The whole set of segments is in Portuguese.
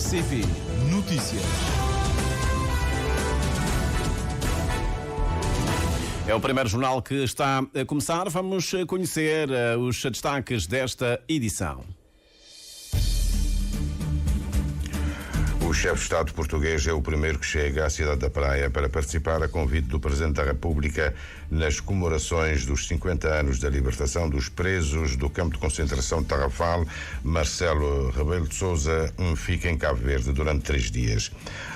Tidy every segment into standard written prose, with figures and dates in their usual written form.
RCV Notícias. É o primeiro jornal que está a começar. Vamos conhecer os destaques desta edição. O chefe de Estado português é o primeiro que chega à cidade da Praia para participar a convite do Presidente da República nas comemorações dos 50 anos da libertação dos presos do campo de concentração de Tarrafal. Marcelo Rebelo de Sousa fica em Cabo Verde durante 3 dias.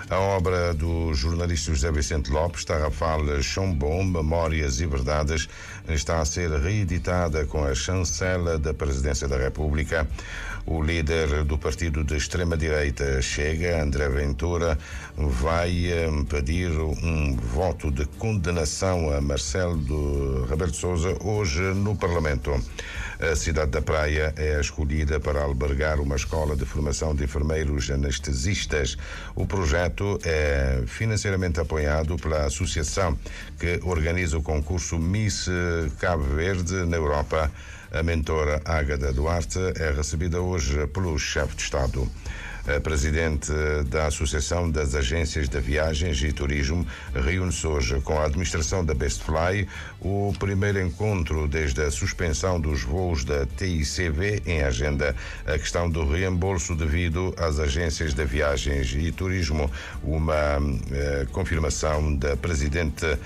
A obra do jornalista José Vicente Lopes, Tarrafal Chambon, Memórias e Verdades, está a ser reeditada com a chancela da Presidência da República. O líder do partido de extrema-direita Chega, André Ventura, vai pedir um voto de condenação a Marcelo Rebelo de Sousa hoje no Parlamento. A cidade da Praia é escolhida para albergar uma escola de formação de enfermeiros anestesistas. O projeto é financeiramente apoiado pela associação que organiza o concurso Miss Cabo Verde na Europa. A mentora Ágada Duarte é recebida hoje pelo chefe de Estado. A presidente da Associação das Agências de Viagens e Turismo reúne-se hoje com a administração da Bestfly, o primeiro encontro desde a suspensão dos voos da TICV em agenda. A questão do reembolso devido às agências de viagens e turismo, uma confirmação da presidente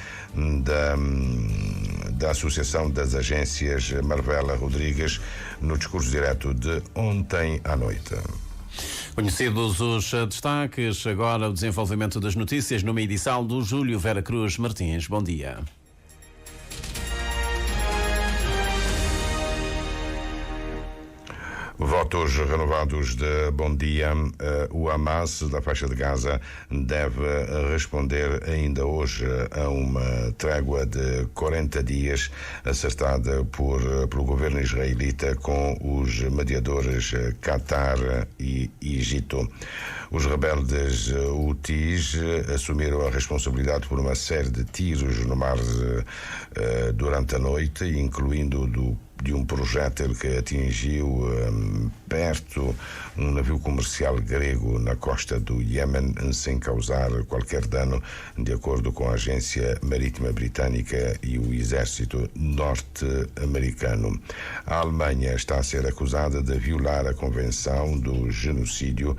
da Associação das Agências, Marvela Rodrigues, no discurso direto de ontem à noite. Conhecidos os destaques, agora o desenvolvimento das notícias numa edição do Júlio Vera Cruz Martins. Bom dia. Votos renovados de bom dia. O Hamas da faixa de Gaza deve responder ainda hoje a uma trégua de 40 dias acertada pelo governo israelita com os mediadores Qatar e Egito. Os rebeldes Houthis assumiram a responsabilidade por uma série de tiros no mar durante a noite, incluindo de um projétil que atingiu perto um navio comercial grego na costa do Iêmen, sem causar qualquer dano, de acordo com a Agência Marítima Britânica e o Exército norte-americano. A Alemanha está a ser acusada de violar a Convenção do Genocídio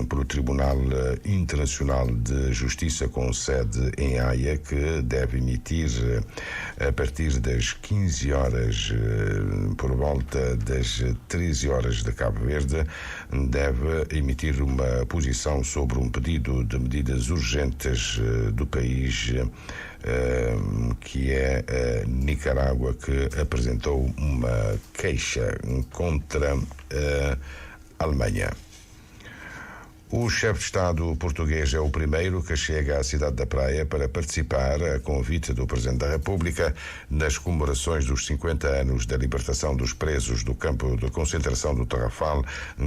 pelo Tribunal Internacional de Justiça com sede em Haia, que deve emitir a partir das 15 horas, por volta das 13 horas de Cabo Verde, deve emitir uma posição sobre um pedido de medidas urgentes do país, que é a Nicarágua, que apresentou uma queixa contra a Alemanha. O chefe de Estado português é o primeiro que chega à cidade da Praia para participar, a convite do Presidente da República, nas comemorações dos 50 anos da libertação dos presos do campo de concentração do Tarrafal,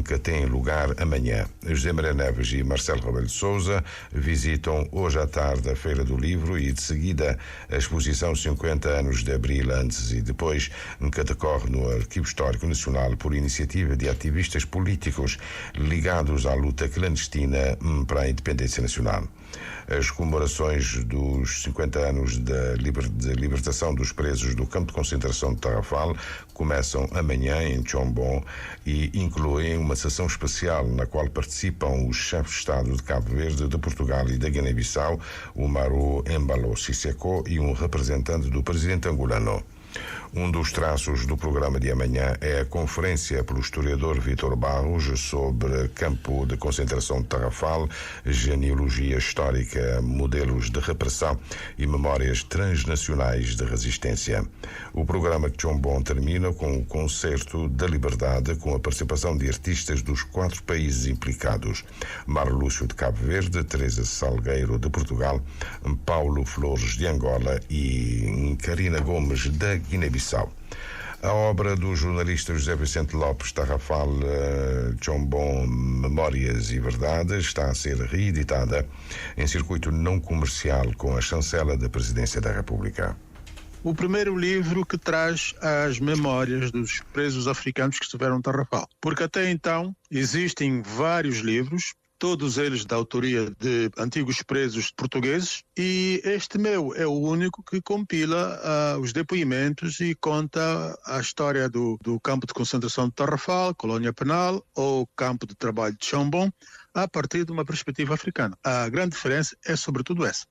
que tem lugar amanhã. José Maria Neves e Marcelo Rebelo de Sousa visitam hoje à tarde a Feira do Livro e, de seguida, a exposição 50 anos de Abril antes e depois, que decorre no Arquivo Histórico Nacional por iniciativa de ativistas políticos ligados à luta clandestina para a independência nacional. As comemorações dos 50 anos da libertação dos presos do campo de concentração de Tarrafal começam amanhã em Chambon e incluem uma sessão especial na qual participam os chefes de Estado de Cabo Verde, de Portugal e da Guiné-Bissau, o Maro Embalo Sissoko, e um representante do presidente angolano. Um dos traços do programa de amanhã é a conferência pelo historiador Vítor Barros sobre campo de concentração de Tarrafal, genealogia histórica, modelos de repressão e memórias transnacionais de resistência. O programa de Chambon termina com o Concerto da Liberdade, com a participação de artistas dos 4 países implicados: Mar Lúcio de Cabo Verde, Teresa Salgueiro de Portugal, Paulo Flores de Angola e Karina Gomes da Guiné-Bissau. A obra do jornalista José Vicente Lopes, Tarrafal Chambon, Memórias e Verdades, está a ser reeditada em circuito não comercial com a chancela da Presidência da República. o primeiro livro que traz as memórias dos presos africanos que estiveram no Tarrafal. Porque até então existem vários livros, todos eles da autoria de antigos presos portugueses, e este meu é o único que compila os depoimentos e conta a história do campo de concentração de Tarrafal, colónia penal ou campo de trabalho de Chambon, a partir de uma perspectiva africana. A grande diferença é sobretudo essa.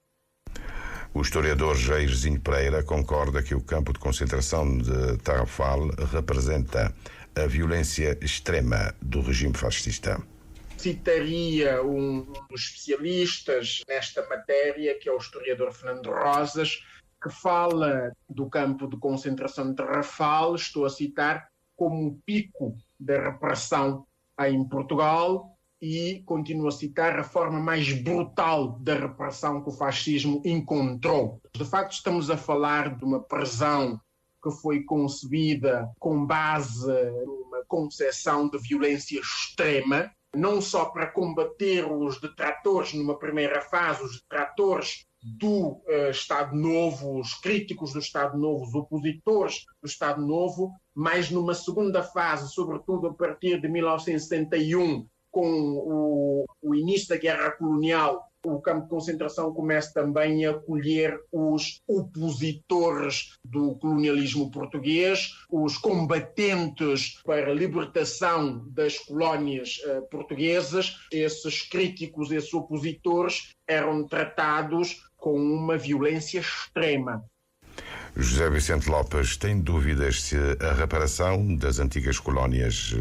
O historiador Jairzinho Pereira concorda que o campo de concentração de Tarrafal representa a violência extrema do regime fascista. Citaria um dos especialistas nesta matéria, que é o historiador Fernando Rosas, que fala do campo de concentração de Tarrafal, estou a citar, como um pico da repressão em Portugal, e continuo a citar a forma mais brutal da repressão que o fascismo encontrou. De facto, estamos a falar de uma prisão que foi concebida com base numa concepção de violência extrema, não só para combater os detratores numa primeira fase, os detratores do Estado Novo, os críticos do Estado Novo, os opositores do Estado Novo, mas numa segunda fase, sobretudo a partir de 1971, com o início da guerra colonial, o campo de concentração começa também a acolher os opositores do colonialismo português, os combatentes para a libertação das colónias portuguesas. Esses críticos, esses opositores, eram tratados com uma violência extrema. José Vicente Lopes tem dúvidas se a reparação das antigas colónias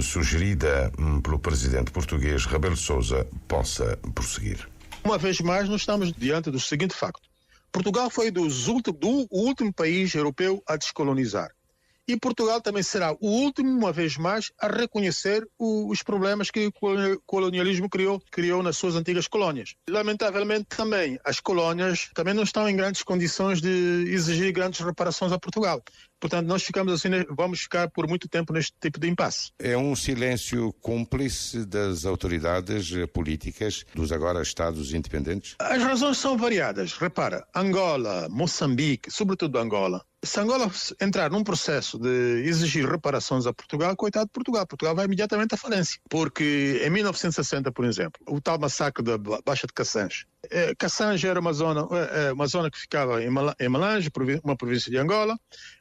sugerida pelo presidente português Rebelo de Sousa possa prosseguir. Uma vez mais, nós estamos diante do seguinte facto. Portugal foi o último país europeu a descolonizar. E Portugal também será o último, uma vez mais, a reconhecer os problemas que o colonialismo criou nas suas antigas colónias. Lamentavelmente também, as colónias também não estão em grandes condições de exigir grandes reparações a Portugal. Portanto, nós ficamos assim, vamos ficar por muito tempo neste tipo de impasse. É um silêncio cúmplice das autoridades políticas dos agora Estados independentes? As razões são variadas. Repara, Angola, Moçambique, sobretudo Angola. Se Angola entrar num processo de exigir reparações a Portugal, coitado de Portugal. Portugal vai imediatamente à falência. Porque em 1960, por exemplo, o tal massacre da Baixa de Cassange. Cassange era uma zona que ficava em Malange, uma província de Angola,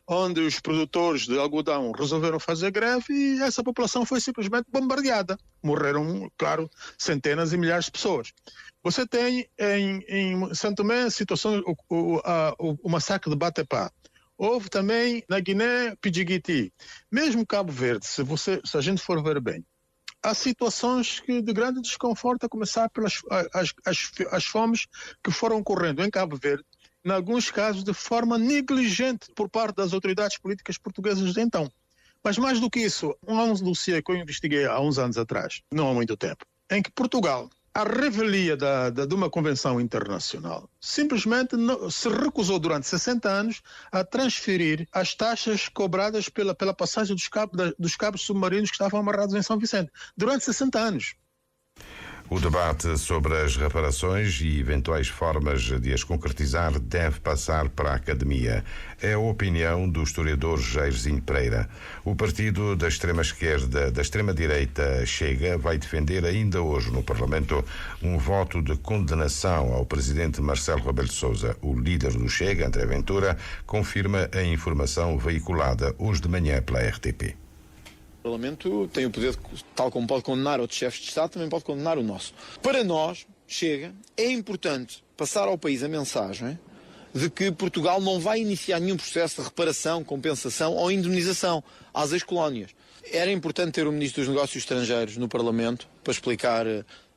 onde os produtores de algodão resolveram fazer greve e essa população foi simplesmente bombardeada. Morreram, claro, centenas e milhares de pessoas. Você tem em São Tomé a situação, o massacre de Batepá. Houve também na Guiné, Pidjiguiti. Mesmo Cabo Verde, se a gente for ver bem, há situações de grande desconforto, a começar pelas as fomes que foram ocorrendo em Cabo Verde, em alguns casos de forma negligente por parte das autoridades políticas portuguesas de então. Mas mais do que isso, há um dossiê que eu investiguei há uns anos atrás, não há muito tempo, em que Portugal, à revelia de uma convenção internacional, simplesmente se recusou durante 60 anos a transferir as taxas cobradas pela passagem dos cabos submarinos que estavam amarrados em São Vicente. Durante 60 anos. O debate sobre as reparações e eventuais formas de as concretizar deve passar para a academia. É a opinião do historiador Jairzinho Pereira. O partido da extrema-esquerda, da extrema-direita Chega, vai defender ainda hoje no Parlamento um voto de condenação ao presidente Marcelo Rebelo de Sousa. O líder do Chega, André Ventura, confirma a informação veiculada hoje de manhã pela RTP. O Parlamento tem o poder, tal como pode condenar outros chefes de Estado, também pode condenar o nosso. Para nós, Chega, é importante passar ao país a mensagem de que Portugal não vai iniciar nenhum processo de reparação, compensação ou indemnização às ex-colónias. Era importante ter o Ministro dos Negócios Estrangeiros no Parlamento para explicar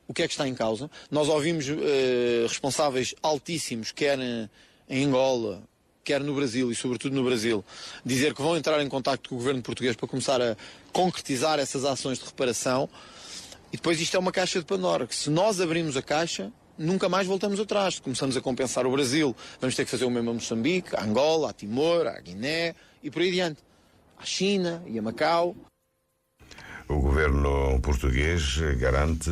o que é que está em causa. Nós ouvimos responsáveis altíssimos, quer em Angola, quer no Brasil e sobretudo no Brasil, dizer que vão entrar em contacto com o governo português para começar a concretizar essas ações de reparação. E depois isto é uma caixa de Pandora, que se nós abrimos a caixa, nunca mais voltamos atrás. Começamos a compensar o Brasil, vamos ter que fazer o mesmo a Moçambique, a Angola, a Timor, a Guiné e por aí adiante. A China e a Macau. O governo português garante,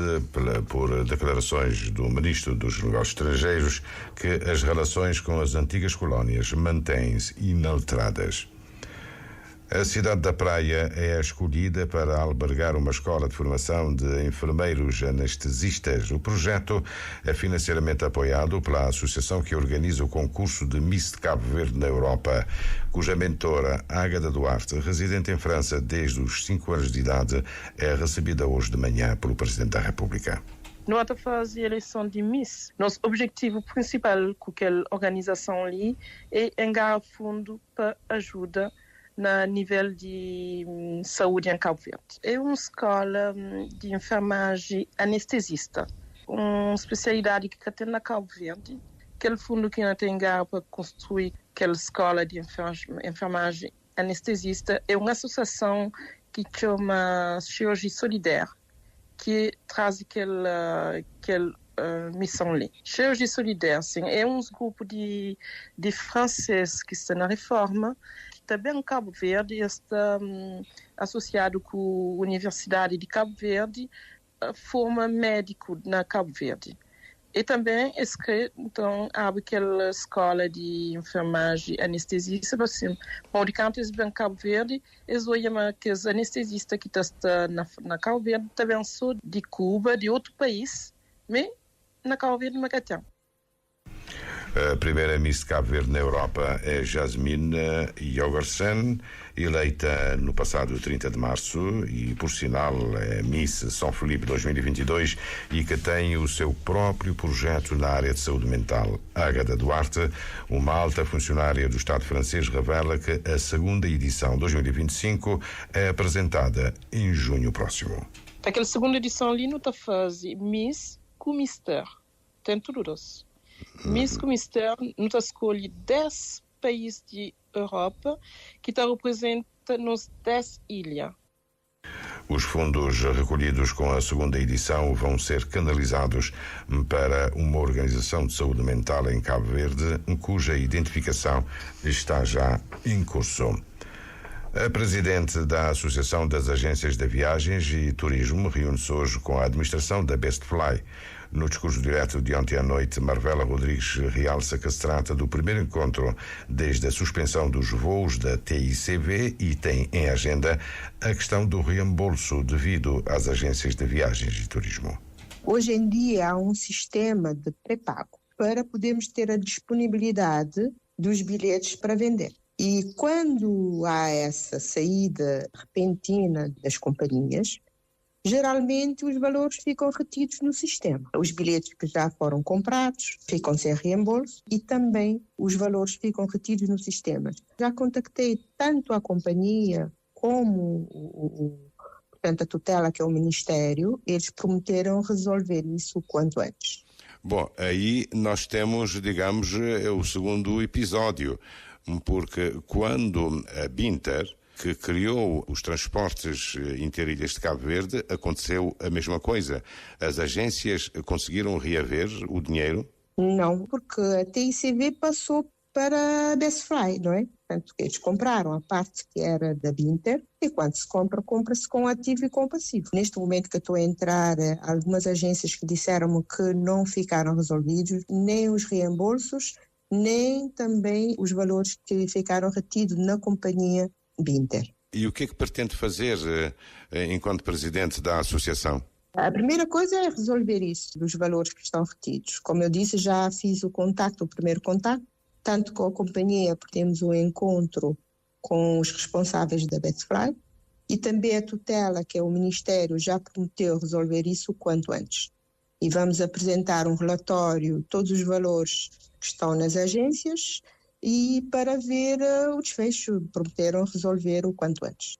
por declarações do Ministro dos Negócios Estrangeiros, que as relações com as antigas colónias mantêm-se inalteradas. A cidade da Praia é escolhida para albergar uma escola de formação de enfermeiros anestesistas. O projeto é financeiramente apoiado pela associação que organiza o concurso de Miss de Cabo Verde na Europa, cuja mentora, Ágata Duarte, residente em França desde os 5 anos de idade, é recebida hoje de manhã pelo Presidente da República. Nós estamos a fazer a eleição de Miss. Nosso objetivo principal com aquela organização ali é engajar fundo para ajuda no nível de saúde em Cabo Verde. É uma escola de enfermagem anestesista, uma especialidade que tem na Cabo Verde. Aquele fundo que não tem para construir aquela escola de enfermagem anestesista é uma associação que chama Chirurgia Solidaire, que traz aquela missão ali. Chirurgia Solidaire, sim, é um grupo de franceses que estão na reforma. Também Cabo Verde está associado com a Universidade de Cabo Verde, forma médico na Cabo Verde. E também então, abre aquela escola de enfermagem anestesista, assim, onde cantos bem Cabo Verde, eles olham que os anestesistas que estão na Cabo Verde também são de Cuba, de outro país, mas na Cabo Verde não tem. A primeira Miss de Cabo Verde na Europa é Jasmine Jorgensen, eleita no passado 30 de março e, por sinal, é Miss São Felipe 2022 e que tem o seu próprio projeto na área de saúde mental. Ágata Duarte, uma alta funcionária do Estado francês, revela que a segunda edição 2025 é apresentada em junho próximo. Aquela segunda edição ali não está fazendo Miss com Mistério. Tem tudo isso. Miss com Mistério não está escolhe 10 países de Europa que está representa nos 10 ilhas. Os fundos recolhidos com a segunda edição vão ser canalizados para uma organização de saúde mental em Cabo Verde, cuja identificação está já em curso. A presidente da Associação das Agências de Viagens e Turismo reúne-se hoje com a administração da Bestfly. No discurso direto de ontem à noite, Marvela Rodrigues realça que se trata do primeiro encontro desde a suspensão dos voos da TICV e tem em agenda a questão do reembolso devido às agências de viagens e turismo. Hoje em dia há um sistema de pré-pago para podermos ter a disponibilidade dos bilhetes para vender. E quando há essa saída repentina das companhias, geralmente os valores ficam retidos no sistema. Os bilhetes que já foram comprados ficam sem reembolso e também os valores ficam retidos no sistema. Já contactei tanto a companhia como portanto, a tutela, que é o Ministério, eles prometeram resolver isso o quanto antes. Bom, aí nós temos, digamos, o segundo episódio, porque quando a Binter, que criou os transportes interilhas de Cabo Verde, aconteceu a mesma coisa. As agências conseguiram reaver o dinheiro? Não, porque a TICV passou para a Bestfly, não é? Portanto, eles compraram a parte que era da Binter e quando se compra, compra-se com ativo e com passivo. Neste momento que eu estou a entrar, algumas agências que disseram-me que não ficaram resolvidos, nem os reembolsos, nem também os valores que ficaram retidos na companhia Binter. E o que é que pretende fazer enquanto presidente da associação? A primeira coisa é resolver isso, dos valores que estão retidos. Como eu disse, já fiz o primeiro contacto, tanto com a companhia, porque temos um encontro com os responsáveis da Bestfly, e também a tutela, que é o Ministério, já prometeu resolver isso o quanto antes. E vamos apresentar um relatório, todos os valores que estão nas agências, e para ver o desfecho, prometeram resolver o quanto antes.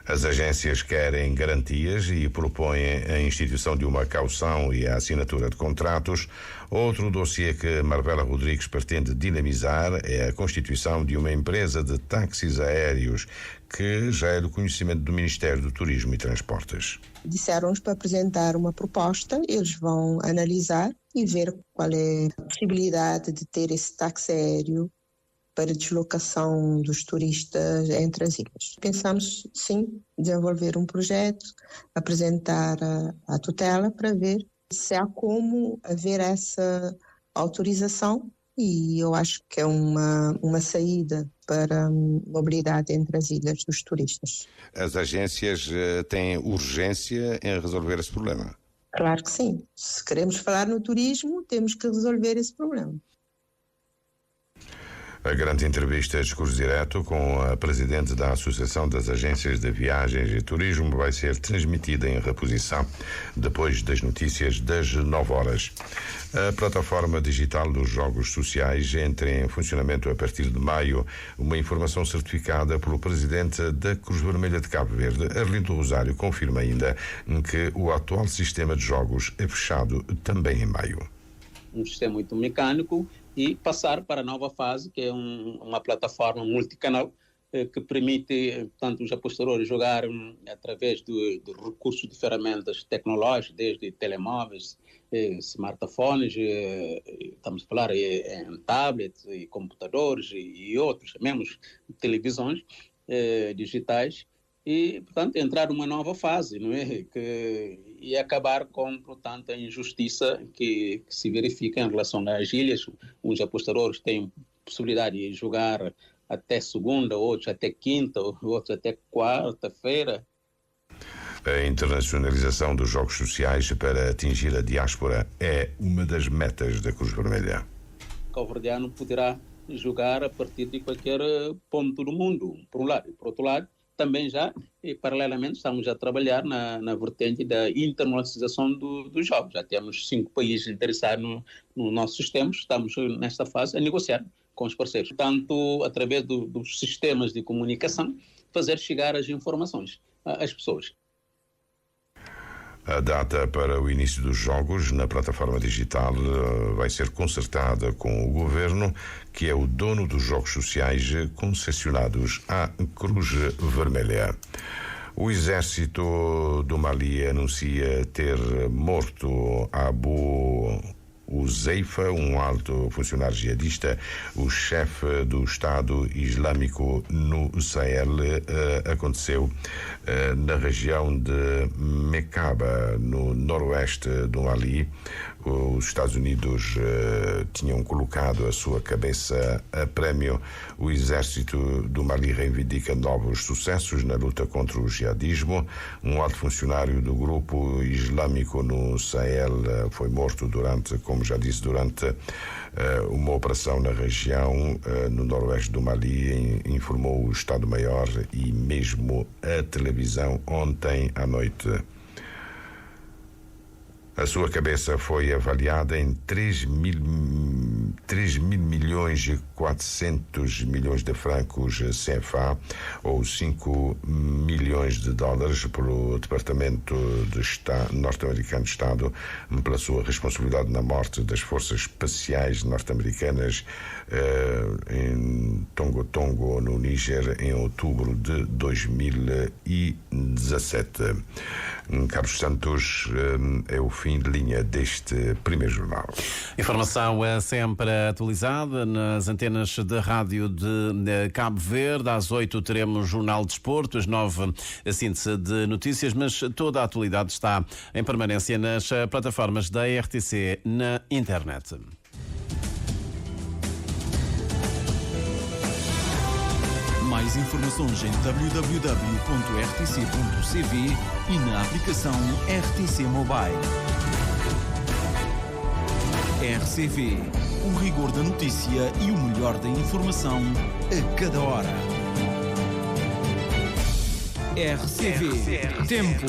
As agências querem garantias e propõem a instituição de uma caução e a assinatura de contratos. Outro dossiê que Marvela Rodrigues pretende dinamizar é a constituição de uma empresa de táxis aéreos, que já é do conhecimento do Ministério do Turismo e Transportes. Disseram-nos para apresentar uma proposta, eles vão analisar e ver qual é a possibilidade de ter esse táxi aéreo para deslocação dos turistas entre as ilhas. Pensamos, sim, desenvolver um projeto, apresentar à tutela para ver se há como haver essa autorização, e eu acho que é uma saída para a mobilidade entre as ilhas dos turistas. As agências têm urgência em resolver esse problema? Claro que sim. Se queremos falar no turismo, temos que resolver esse problema. A grande entrevista Discurso Direto com a presidente da Associação das Agências de Viagens e Turismo vai ser transmitida em reposição depois das notícias das 9 horas. A plataforma digital dos jogos sociais entra em funcionamento a partir de maio. Uma informação certificada pelo presidente da Cruz Vermelha de Cabo Verde, Arlindo Rosário, confirma ainda que o atual sistema de jogos é fechado também em maio. Um sistema muito mecânico, e passar para a nova fase, que é uma plataforma multicanal que permite, portanto, os apostadores jogar através de recursos de ferramentas tecnológicas, desde telemóveis, smartphones, estamos a falar em tablets, e computadores e outros, mesmo televisões digitais, e, portanto, entrar numa nova fase, não é? E acabar com, portanto, a injustiça que se verifica em relação às ilhas. Uns apostadores têm possibilidade de jogar até segunda, outros até quinta, outros até quarta-feira. A internacionalização dos jogos sociais para atingir a diáspora é uma das metas da Cruz Vermelha. O cabo-verdiano poderá jogar a partir de qualquer ponto do mundo, por um lado. E, por outro lado, também já, e paralelamente, estamos a trabalhar na vertente da internacionalização dos jogos. Já temos 5 países interessados no nosso sistema, estamos nesta fase a negociar com os parceiros. Tanto através dos sistemas de comunicação, fazer chegar as informações às pessoas. A data para o início dos jogos na plataforma digital vai ser concertada com o governo, que é o dono dos jogos sociais concessionados à Cruz Vermelha. O exército do Mali anuncia ter morto Abu Uzeifa, um alto funcionário jihadista, o chefe do Estado Islâmico no Sahel. Aconteceu na região de Mekaba, no noroeste do Mali. Os Estados Unidos tinham colocado a sua cabeça a prémio. O exército do Mali reivindica novos sucessos na luta contra o jihadismo. Um alto funcionário do grupo islâmico no Sahel foi morto como já disse, durante uma operação na região, no noroeste do Mali, informou o Estado-Maior e mesmo a televisão ontem à noite. A sua cabeça foi avaliada em 3 mil milhões e 400 milhões de francos CFA, ou 5 milhões de dólares, pelo Departamento norte-americano de Estado, pela sua responsabilidade na morte das forças especiais norte-americanas em Tongo, no Níger, em outubro de 2017. Carlos Santos, é o fim de linha deste primeiro jornal. Informação é sempre atualizada nas antenas de rádio de Cabo Verde. Às 8 teremos Jornal de Desporto, às 9 a síntese de notícias, mas toda a atualidade está em permanência nas plataformas da RTC na internet. Mais informações em www.rtc.cv e na aplicação RTC Mobile. RCV, o rigor da notícia e o melhor da informação a cada hora. RCV, tempo.